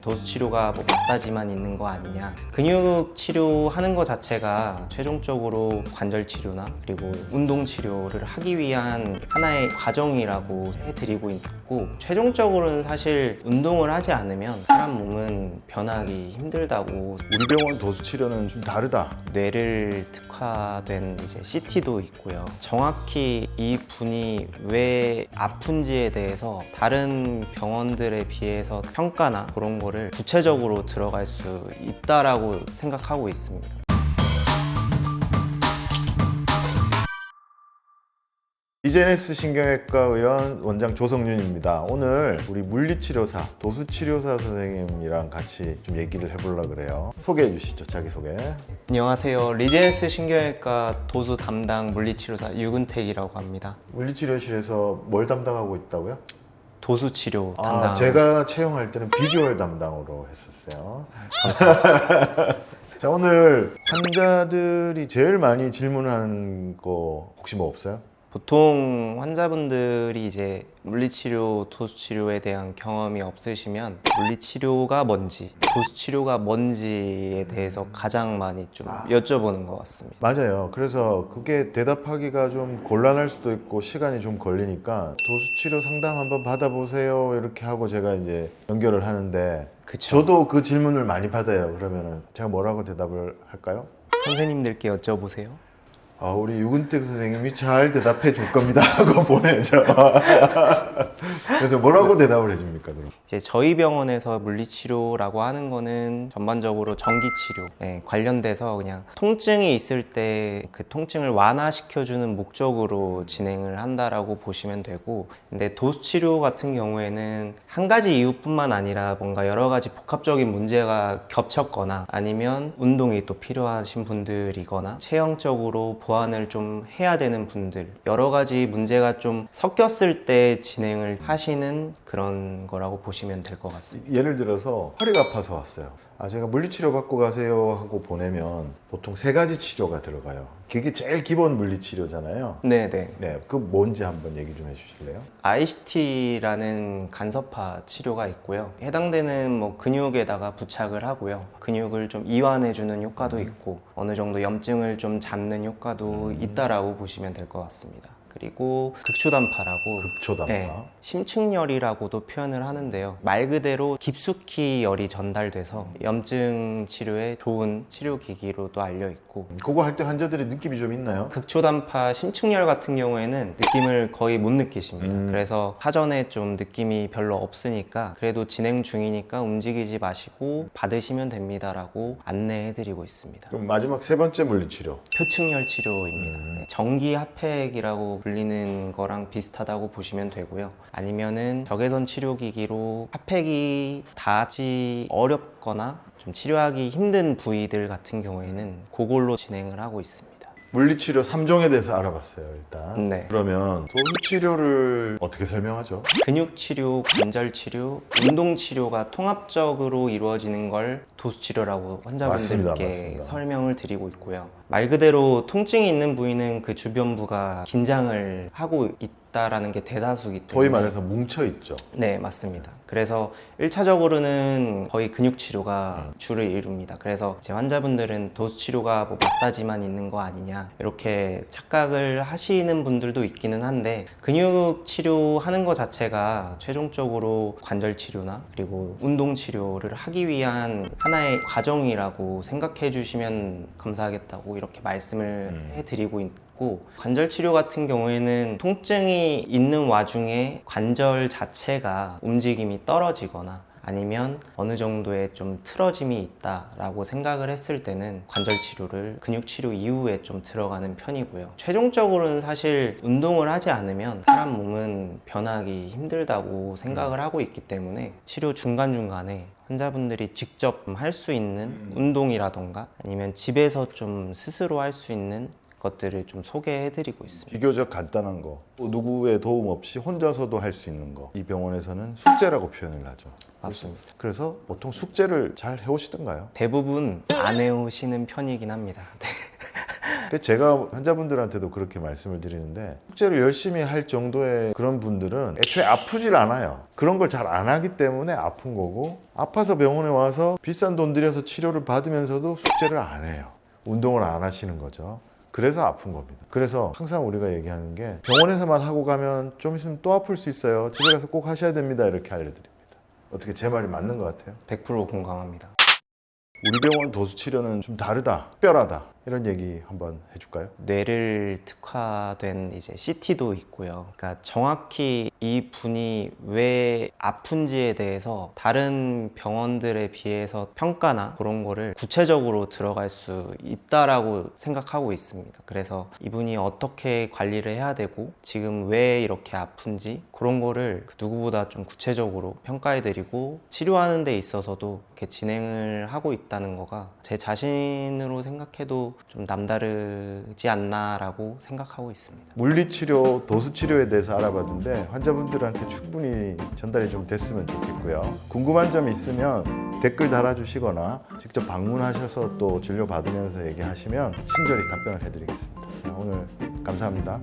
도수 치료가 뭐 마사지만 있는 거 아니냐, 근육 치료하는 거 자체가 최종적으로 관절 치료나 그리고 운동 치료를 하기 위한 하나의 과정이라고 해드리고 있고, 최종적으로는 사실 운동을 하지 않으면 사람 몸은 변하기 힘들다고. 우리 병원 도수 치료는 좀 다르다. 뇌를 특화된 이제 CT도 있고요. 정확히 이 분이 왜 아픈지에 대해서 다른 병원들에 비해서 평가나 그런 거를 구체적으로 들어갈 수 있다라고 생각하고 있습니다. 이제네스 신경외과 의원 원장 조성윤입니다. 오늘 우리 물리치료사, 도수치료사 선생님이랑 같이 좀 얘기를 해보려고 그래요. 소개해 주시죠, 자기소개. 안녕하세요. 리제네스 신경외과 도수 담당 물리치료사 유근택이라고 합니다. 물리치료실에서 뭘 담당하고 있다고요? 도수 치료 담당. 제가 채용할 때는 비주얼 담당으로 했었어요. 자, 오늘 환자들이 제일 많이 질문하는 거 혹시 뭐 없어요? 보통 환자분들이 이제 물리치료, 도수치료에 대한 경험이 없으시면 물리치료가 뭔지, 도수치료가 뭔지에 대해서 가장 많이 좀 여쭤보는 것 같습니다. 맞아요. 그래서 그게 대답하기가 좀 곤란할 수도 있고 시간이 좀 걸리니까 도수치료 상담 한번 받아보세요 이렇게 하고 제가 이제 연결을 하는데, 그쵸. 저도 그 질문을 많이 받아요. 그러면은 제가 뭐라고 대답을 할까요? 선생님들께 여쭤보세요. 우리 유근택 선생님이 잘 대답해 줄 겁니다 하고 보내죠. 그래서 뭐라고 대답을 해줍니까, 그럼? 이제 저희 병원에서 물리치료라고 하는 거는 전반적으로 전기치료 관련돼서 그냥 통증이 있을 때 그 통증을 완화시켜주는 목적으로 진행을 한다라고 보시면 되고, 근데 도수치료 같은 경우에는 한 가지 이유뿐만 아니라 뭔가 여러 가지 복합적인 문제가 겹쳤거나 아니면 운동이 또 필요하신 분들이거나 체형적으로 보완을 좀 해야 되는 분들, 여러 가지 문제가 좀 섞였을 때 진행을 하시는 그런 거라고 보시면 될 것 같습니다. 예를 들어서 허리가 아파서 왔어요. 제가 물리치료 받고 가세요 하고 보내면 보통 3가지 치료가 들어가요. 그게 제일 기본 물리치료잖아요. 네네. 네, 그 뭔지 한번 얘기 좀 해주실래요? ICT라는 간섭화 치료가 있고요. 해당되는 뭐 근육에다가 부착을 하고요. 근육을 좀 이완해주는 효과도 있고 어느 정도 염증을 좀 잡는 효과도 있다라고 보시면 될 것 같습니다. 그리고 극초단파라고, 극초단파. 심층열이라고도 표현을 하는데요. 말 그대로 깊숙이 열이 전달돼서 염증 치료에 좋은 치료기기로도 알려 있고, 그거 할 때 환자들이 느낌이 좀 있나요? 극초단파 심층열 같은 경우에는 느낌을 거의 못 느끼십니다. 그래서 사전에 좀 느낌이 별로 없으니까 그래도 진행 중이니까 움직이지 마시고 받으시면 됩니다라고 안내해드리고 있습니다. 그럼 마지막 3번째 물리치료. 표층열 치료입니다. 전기 핫팩이라고 불리는 거랑 비슷하다고 보시면 되고요. 아니면은 적외선 치료기기로 핫팩이 닿지 어렵거나 좀 치료하기 힘든 부위들 같은 경우에는 그걸로 진행을 하고 있습니다. 물리치료 3종에 대해서 알아봤어요, 일단. 네. 그러면 도수치료를 어떻게 설명하죠? 근육치료, 관절치료, 운동치료가 통합적으로 이루어지는 걸 도수치료라고 환자분들께 맞습니다. 설명을 드리고 있고요. 말 그대로 통증이 있는 부위는 그 주변부가 긴장을 하고 있다라는 게 대다수기 때문에, 소위 말해서 뭉쳐있죠. 네, 맞습니다. 그래서 1차적으로는 거의 근육치료가 주를 이룹니다. 그래서 제 환자분들은 도수치료가 뭐 마사지만 있는 거 아니냐 이렇게 착각을 하시는 분들도 있기는 한데, 근육치료 하는 거 자체가 최종적으로 관절치료나 그리고 운동치료를 하기 위한 하나의 과정이라고 생각해 주시면 감사하겠다고 이렇게 말씀을 해드리고 있고, 관절 치료 같은 경우에는 통증이 있는 와중에 관절 자체가 움직임이 떨어지거나 아니면 어느 정도의 좀 틀어짐이 있다라고 생각을 했을 때는 관절 치료를 근육 치료 이후에 좀 들어가는 편이고요. 최종적으로는 사실 운동을 하지 않으면 사람 몸은 변하기 힘들다고 생각을 하고 있기 때문에 치료 중간중간에 환자분들이 직접 할 수 있는 운동이라던가 아니면 집에서 좀 스스로 할 수 있는 것들을 좀 소개해드리고 있습니다. 비교적 간단한 거, 누구의 도움 없이 혼자서도 할 수 있는 거, 이 병원에서는 숙제라고 표현을 하죠. 맞습니다. 그래서 보통 숙제를 잘 해오시던가요? 대부분 안 해오시는 편이긴 합니다. 네. 그래서 제가 환자분들한테도 그렇게 말씀을 드리는데 숙제를 열심히 할 정도의 그런 분들은 애초에 아프질 않아요. 그런 걸 잘 안 하기 때문에 아픈 거고, 아파서 병원에 와서 비싼 돈 들여서 치료를 받으면서도 숙제를 안 해요. 운동을 안 하시는 거죠. 그래서 아픈 겁니다. 그래서 항상 우리가 얘기하는 게 병원에서만 하고 가면 좀 있으면 또 아플 수 있어요. 집에 가서 꼭 하셔야 됩니다. 이렇게 알려드립니다. 어떻게 제 말이 맞는 것 같아요? 100% 공감합니다. 우리 병원 도수치료는 좀 다르다, 특별하다, 이런 얘기 한번 해줄까요? 뇌를 특화된 이제 CT도 있고요. 그러니까 정확히 이 분이 왜 아픈지에 대해서 다른 병원들에 비해서 평가나 그런 거를 구체적으로 들어갈 수 있다라고 생각하고 있습니다. 그래서 이분이 어떻게 관리를 해야 되고 지금 왜 이렇게 아픈지 그런 거를 누구보다 좀 구체적으로 평가해드리고 치료하는 데 있어서도 이렇게 진행을 하고 있다는 거가 제 자신으로 생각해도 좀 남다르지 않나라고 생각하고 있습니다. 물리치료, 도수치료에 대해서 알아봤는데 환자분들한테 충분히 전달이 좀 됐으면 좋겠고요. 궁금한 점 있으면 댓글 달아주시거나 직접 방문하셔서 또 진료 받으면서 얘기하시면 친절히 답변을 해드리겠습니다. 오늘 감사합니다.